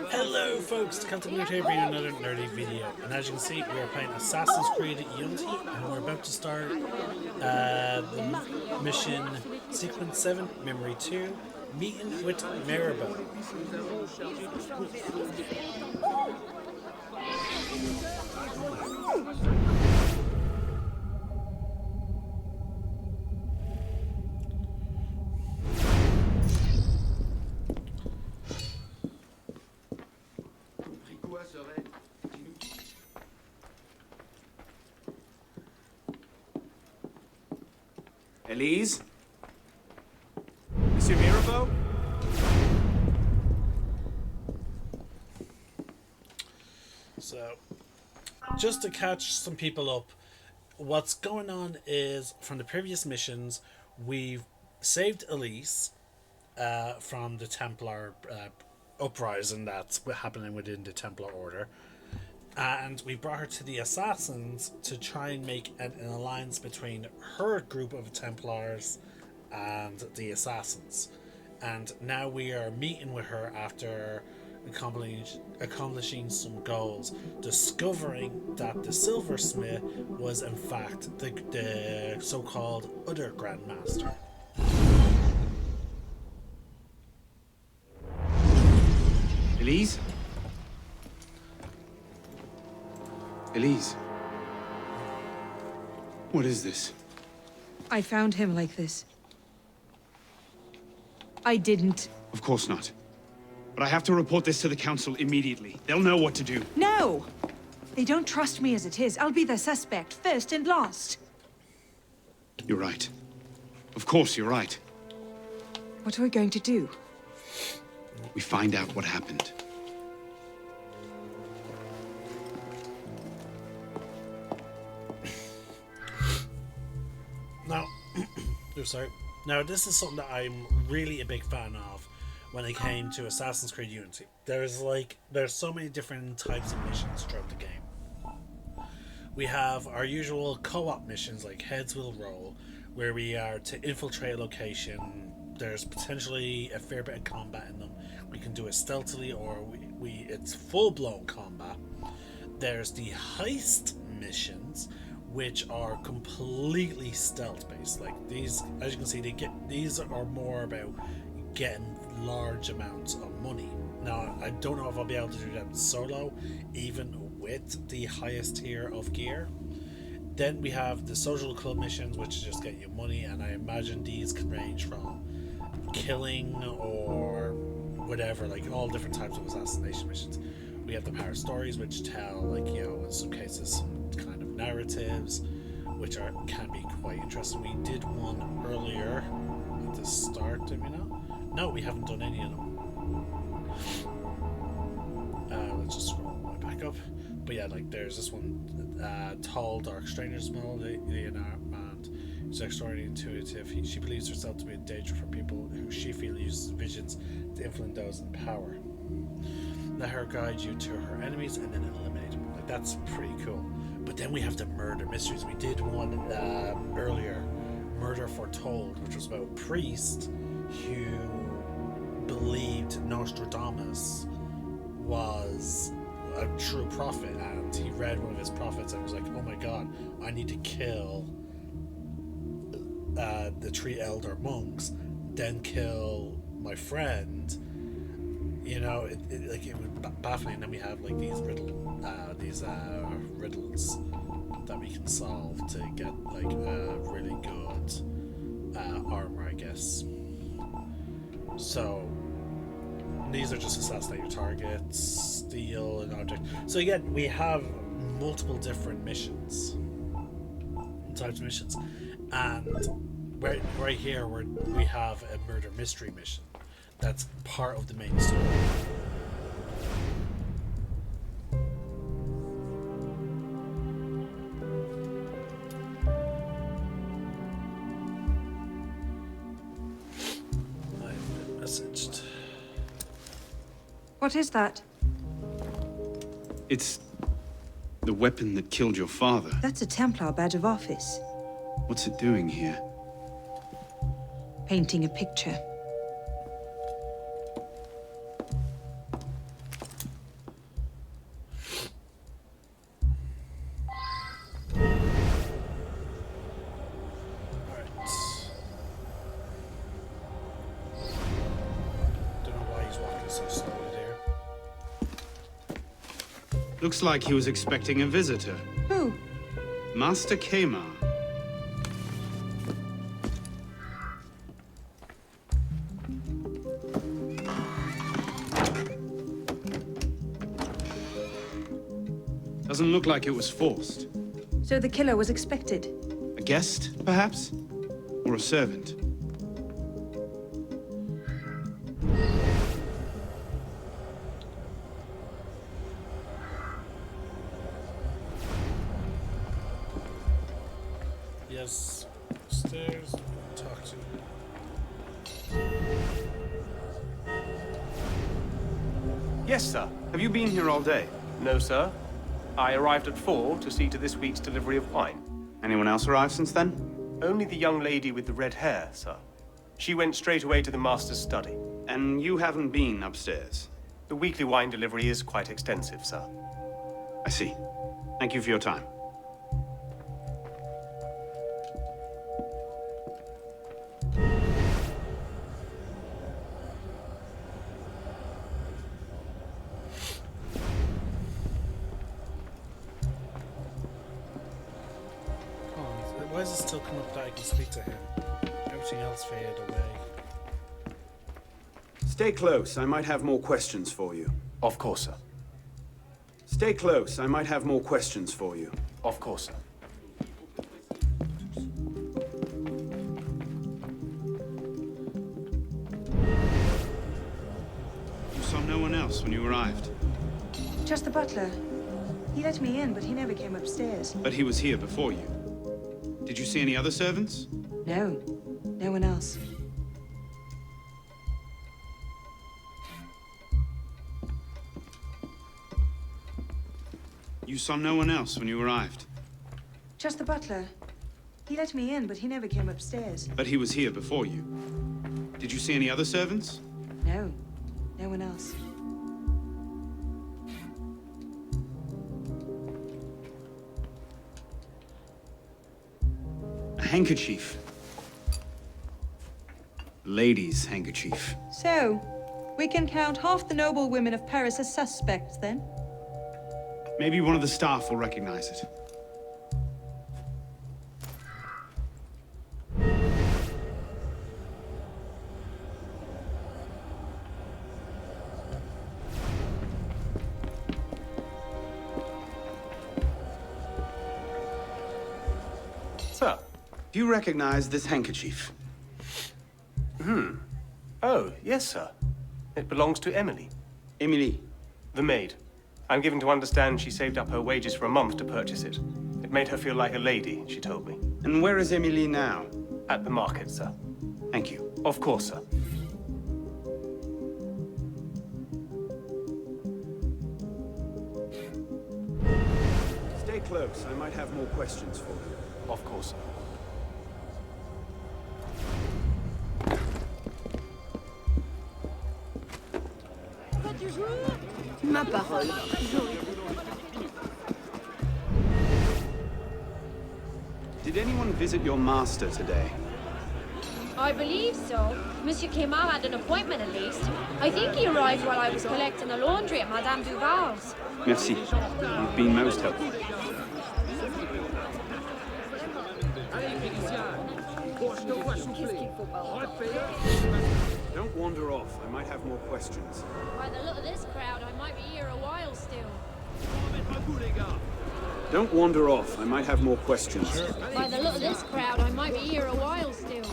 Hello folks, Celtic Nerd here bringing another nerdy video, and as you can see we are playing Assassin's Creed Unity and we're about to start the mission Sequence 7, Memory 2, Meeting with Mirabeau. Elise? Monsieur Mirabeau? So, just to catch some people up, what's going on is, from the previous missions, we've saved Elise from the Templar uprising that's happening within the Templar Order. And we brought her to the Assassins to try and make an alliance between her group of Templars and the Assassins. And now we are meeting with her after accomplishing some goals, discovering that the silversmith was in fact the so-called other Grandmaster. Elise? Elise? What is this? I found him like this. I didn't. Of course not. But I have to report this to the council immediately. They'll know what to do. No! They don't trust me as it is. I'll be the suspect, first and last. You're right. Of course, you're right. What are we going to do? We find out what happened. Now, sorry. Now, this is something that I'm really a big fan of when it came to Assassin's Creed Unity. There's so many different types of missions throughout the game. We have our usual co-op missions like Heads Will Roll, where we are to infiltrate a location. There's potentially a fair bit of combat in them. We can do it stealthily, or it's full-blown combat. There's the heist missions, which are completely stealth based. Like these, as you can see, these are more about getting large amounts of money. Now, I don't know if I'll be able to do them solo, even with the highest tier of gear. Then we have the social club missions, which just get you money, and I imagine these can range from killing or whatever, like all different types of assassination missions. We have the power stories, which tell, like, you know, in some cases, some kind of narratives, which can be quite interesting. We did one earlier at the start, did we not? No, we haven't done any of them. Let's just scroll all the way back up. But yeah, like there's this one, Tall Dark Strangers Melody, and who's extraordinarily intuitive. She believes herself to be a danger for people who she feels uses visions to influence those in power. Let her guide you to her enemies and then eliminate them. Like, that's pretty cool. But then we have the murder mysteries. We did one earlier, Murder Foretold, which was about a priest who believed Nostradamus was a true prophet, and he read one of his prophets and was like, oh my god, I need to kill the 3 elder monks, then kill my friend. You know, it was baffling. And then we have like these riddles that we can solve to get like really good armor, I guess. So these are just assassinate your targets, steal an object. So again, we have multiple different types of missions, and right here we have a murder mystery mission. That's part of the main story. I've been messaged. What is that? It's the weapon that killed your father. That's a Templar badge of office. What's it doing here? Painting a picture. so slowly there. Looks like he was expecting a visitor. Who? Master Kemar. Doesn't look like it was forced. So the killer was expected. A guest, perhaps? Or a servant? Yes, stairs. Talk to. Yes, sir. Have you been here all day? No, sir. I arrived at 4 to see to this week's delivery of wine. Anyone else arrived since then? Only the young lady with the red hair, sir. She went straight away to the master's study. And you haven't been upstairs? The weekly wine delivery is quite extensive, sir. I see. Thank you for your time. Oh, why does it still come up that I can speak to him? Everything else faded away. Stay close. I might have more questions for you. Of course, sir. Stay close. I might have more questions for you. Of course, sir. You saw no one else when you arrived, Just the butler. He let me in, but he never came upstairs. but he was here before you. Did you see any other servants? No. No one else. You saw no one else when you arrived, Just the butler. He let me in, but he never came upstairs. but he was here before you. Did you see any other servants? No. No one else. A handkerchief. Lady's handkerchief. So, we can count half the noble women of Paris as suspects, then? Maybe one of the staff will recognize it. Sir. Do you recognize this handkerchief? Oh, yes, sir. It belongs to Emily, Emily. the maid. I'm given to understand she saved up her wages for a month to purchase it. It made her feel like a lady, she told me. And where is Emily now? At the market, sir. Thank you. Of course, sir. Stay close. I might have more questions for you. Of course, sir. Ma parole. Did anyone visit your master today? I believe so. Monsieur Kemar had an appointment at least. I think he arrived while I was collecting the laundry at Madame Duval's. Merci. You've been most helpful. Don't wander off. I might have more questions. By the look of this crowd, I might be here a while still. Don't wander off. I might have more questions. By the look of this crowd, I might be here a while still.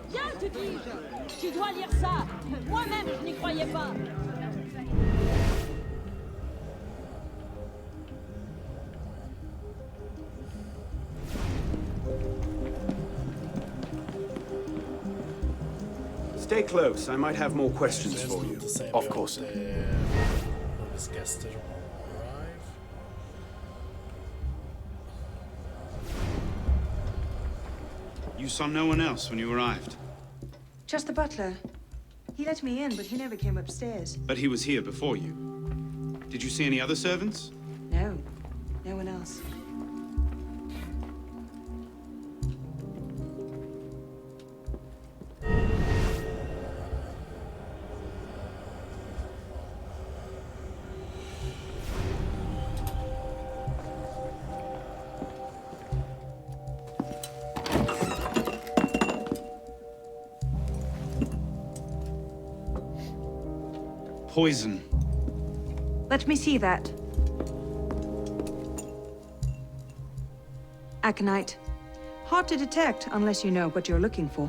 Viens, te dis-je! Tu dois lire ça! Moi-même, je n'y croyais pas! Stay close. I might have more questions for you. Of course, sir. This guest did arrive. You saw no one else when you arrived, Just the butler. He let me in, but he never came upstairs. But he was here before you. Did you see any other servants? No. No one else. Poison. Let me see that. Aconite. Hard to detect unless you know what you're looking for.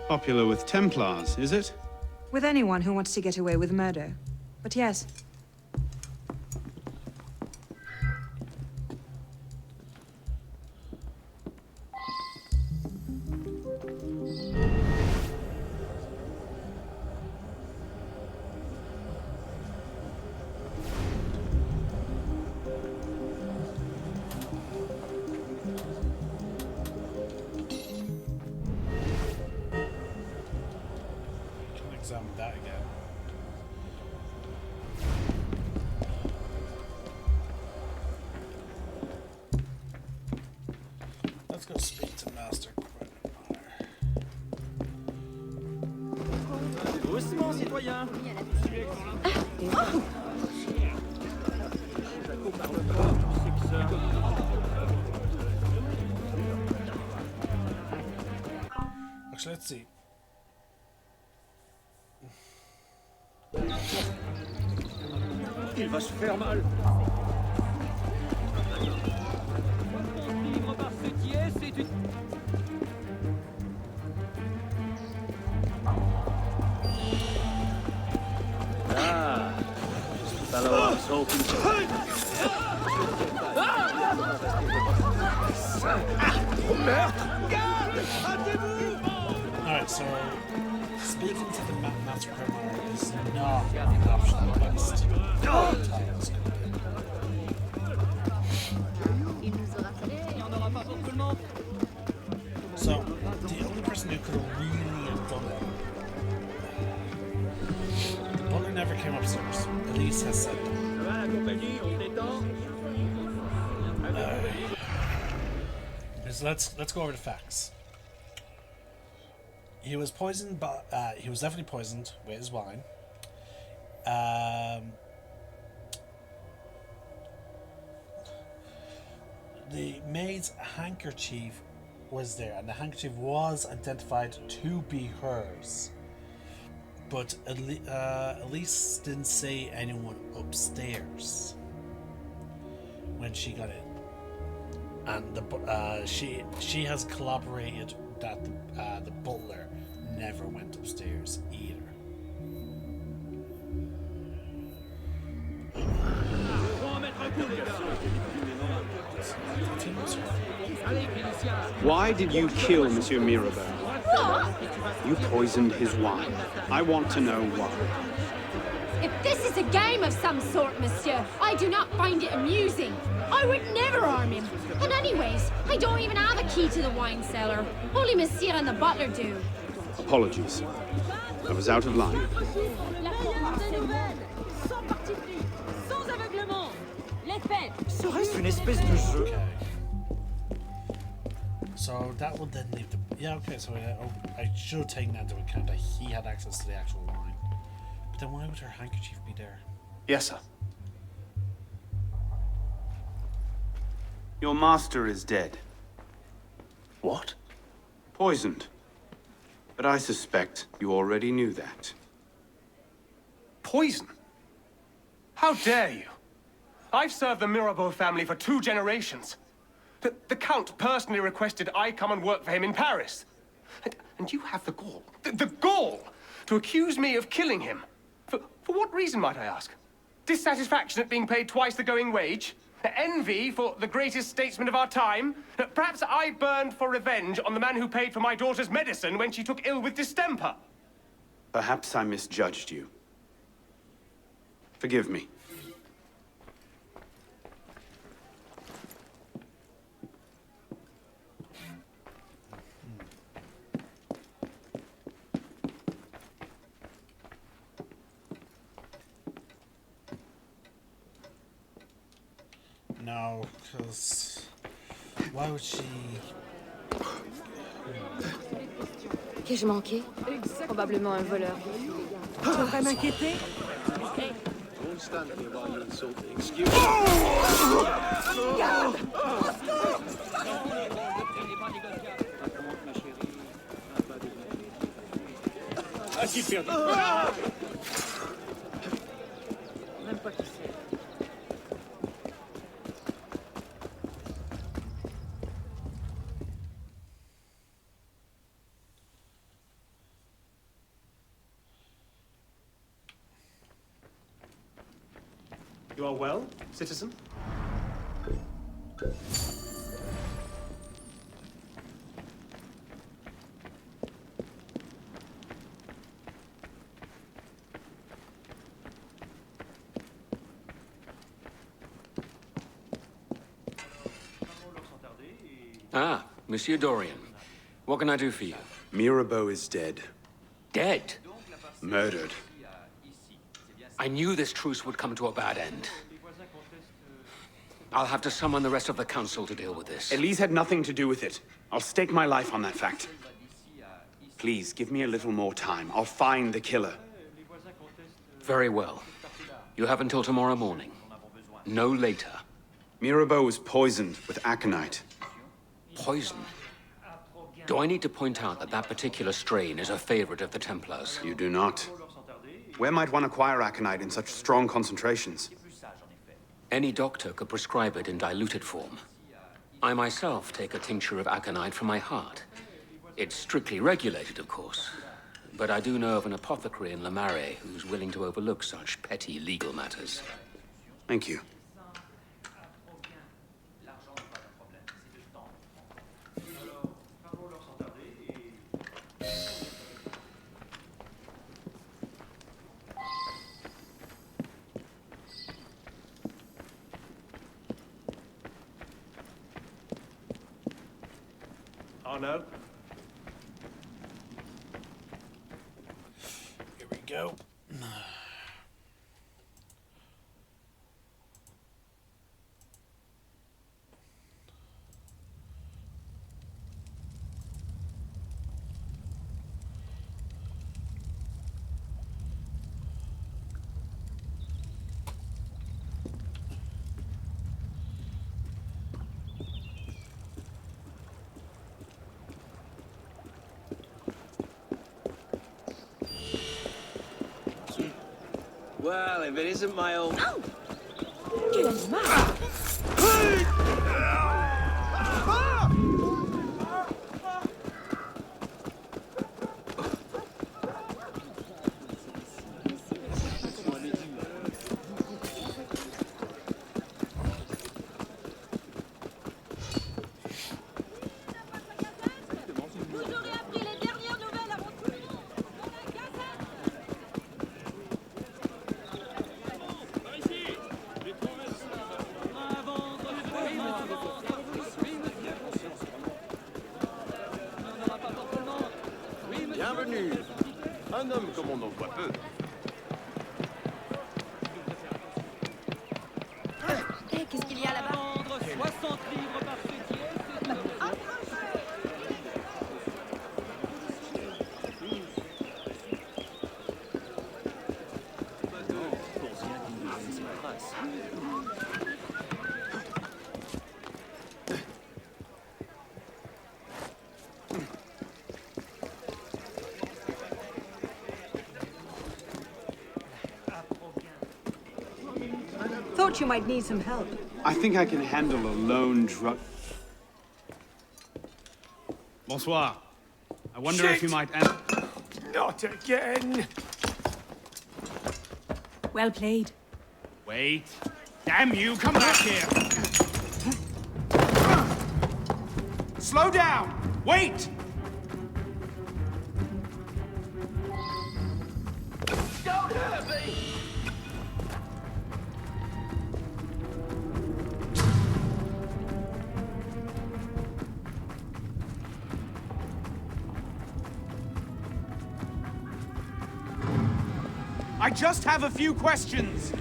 Popular with Templars, is it? With anyone who wants to get away with murder. But yes. Can examine that again. Let's go speak to Master Criminal. Doucement, citoyen. Actually, let's see. Il va se faire mal. Vivre par ce qui est, c'est une... Ah, fellow I was hoping to... Alright, so speaking to the Master Criminal is not an optional quest. So, the only person who could have really have done it. The butler never came upstairs. Elise has said that. So let's go over the facts. He was poisoned, but he was definitely poisoned with his wine. The maid's handkerchief was there, and the handkerchief was identified to be hers. But Elise didn't say anyone upstairs when she got in, and she has corroborated that the butler never went upstairs either. Why did you kill Monsieur Mirabeau? You poisoned his wine. I want to know why. If this is a game of some sort, monsieur, I do not find it amusing. I would never harm him. And anyways, I don't even have a key to the wine cellar. Only monsieur and the butler do. Apologies. I was out of line. La meilleure des nouvelles. Sans parti pris, sans aveuglement. Les faits. Serait-ce une espèce de jeu? Okay. So that would then leave the... Yeah, okay, so I should have taken that into account that he had access to the actual wine. But then why would her handkerchief be there? Yes, sir. Your master is dead. What? Poisoned. But I suspect you already knew that. Poison? How dare you? I've served the Mirabeau family for 2 generations. The Count personally requested I come and work for him in Paris. And you have the gall, the gall, to accuse me of killing him. For what reason, might I ask? Dissatisfaction at being paid twice the going wage? Envy for the greatest statesman of our time? Perhaps I burned for revenge on the man who paid for my daughter's medicine when she took ill with distemper. Perhaps I misjudged you. Forgive me. No, because why would she? Qu'ai-je manqué? Probablement un voleur. Tu devrais m'inquiéter? Won't stand here while you insult me. Excuse Même pas qui c'est. You are well, citizen? Ah, Monsieur Dorian. What can I do for you? Mirabeau is dead. Dead? Murdered. I knew this truce would come to a bad end. I'll have to summon the rest of the council to deal with this. Elise had nothing to do with it. I'll stake my life on that fact. Please, give me a little more time. I'll find the killer. Very well. You have until tomorrow morning. No later. Mirabeau was poisoned with aconite. Poison? Do I need to point out that that particular strain is a favorite of the Templars? You do not. Where might one acquire aconite in such strong concentrations? Any doctor could prescribe it in diluted form. I myself take a tincture of aconite for my heart. It's strictly regulated, of course. But I do know of an apothecary in Le Marais who's willing to overlook such petty legal matters. Thank you. Oh, no. Here we go. Well, if it isn't my old... Quel animal! Vous aurez appris les dernières nouvelles avant tout le monde. Dans la gazette. Bienvenue. Un homme comme on en voit peu. Qu'est-ce qu'il y a là-bas? 60 livres par fêtier, c'est tout. Thought you might need some help. I think I can handle a lone drug. Bonsoir. I wonder if you might... Not again! Well played. Wait. Damn you, come back here! Slow down! Wait! Don't hurt me! I just have a few questions.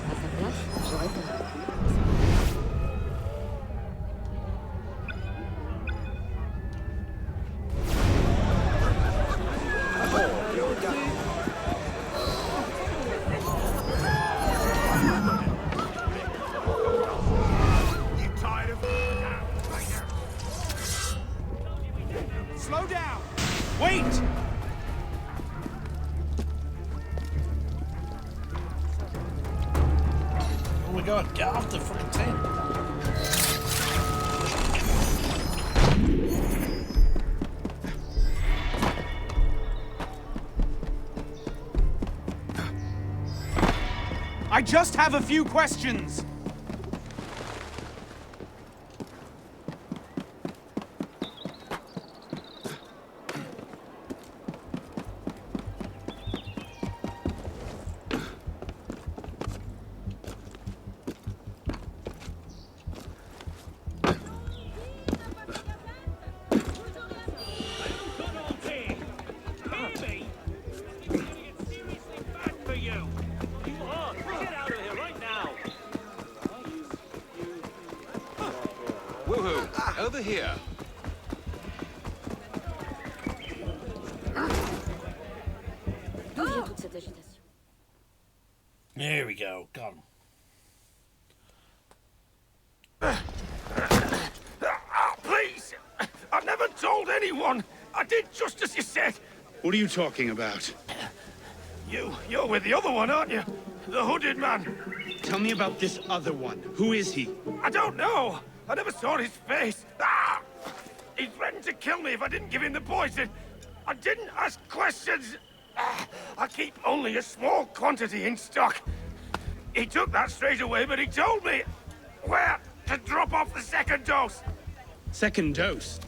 À sa place, j'aurais compris. god, get off the fucking thing. I just have a few questions. Woohoo! Over here. D'où vient toute cette agitation? There we go, gone. Please! I've never told anyone! I did just as you said! What are you talking about? You're with the other one, aren't you? The hooded man. Tell me about this other one. Who is he? I don't know. I never saw his face. Ah! He threatened to kill me if I didn't give him the poison. I didn't ask questions. Ah, I keep only a small quantity in stock. He took that straight away, but he told me where to drop off the second dose. Second dose?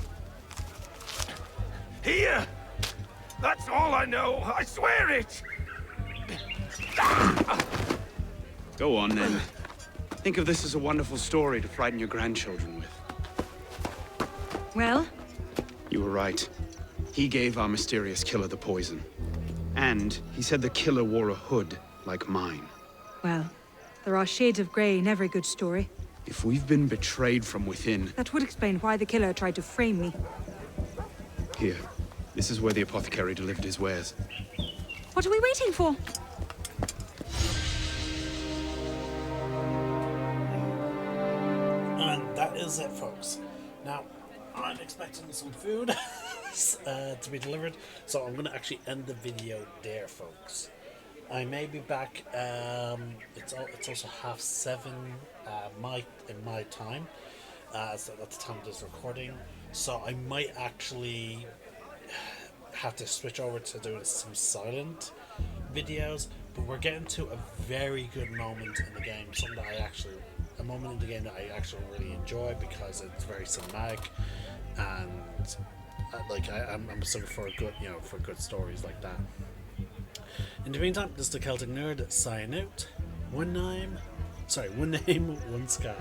Here. That's all I know. I swear it. Go on, then. Think of this as a wonderful story to frighten your grandchildren with. Well? You were right. He gave our mysterious killer the poison. And he said the killer wore a hood like mine. Well, there are shades of grey in every good story. If we've been betrayed from within... That would explain why the killer tried to frame me. Here. This is where the apothecary delivered his wares. What are we waiting for? And that is it, folks. Now, I'm expecting some food to be delivered, so I'm going to actually end the video there, folks. I may be back. It's also 7:30 in my time. So at the time of this recording, so I might actually have to switch over to doing some silent videos. But we're getting to a very good moment in the game, a moment in the game that I actually really enjoy because it's very cinematic, and I'm looking for a good, for good stories like that. In the meantime, this is the Celtic Nerd signing out. One name, one sky.